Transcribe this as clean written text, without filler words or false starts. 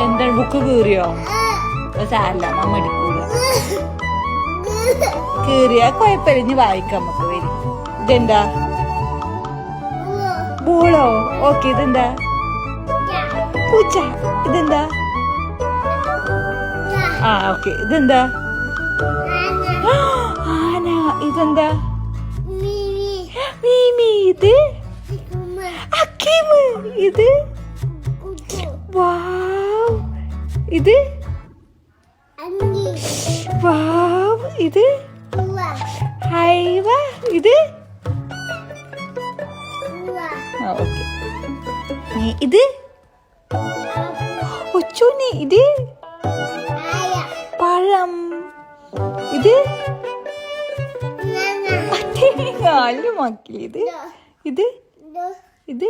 എന്താണ് ബുക്ക് കീറിയോ? സാരല്ല, നമ്മ എടുക്കൂല. കീറിയ കൊഴപ്പരിഞ്ഞ് വായിക്കാം നമുക്ക്. വരും. ഇതെന്താ? ബോളോ? ഓക്കെ. ഇതെന്താ? പൂച്ച. ഇതെന്താ? ആ ഓക്കെ. ഇതെന്താ? ആന. ഇതെന്താ? മീമി. ഇത് അക്കീം. ഇത് വാവ്. ഇത് വാവ്. ഇത് ഹൈവ. ഇത് ഓക്കെ. ഇത് ഒച്ചൂനി. ഇത് പഴം. ഇത് അല്ല മക്കളി. ഇത് ഇത് ഇത്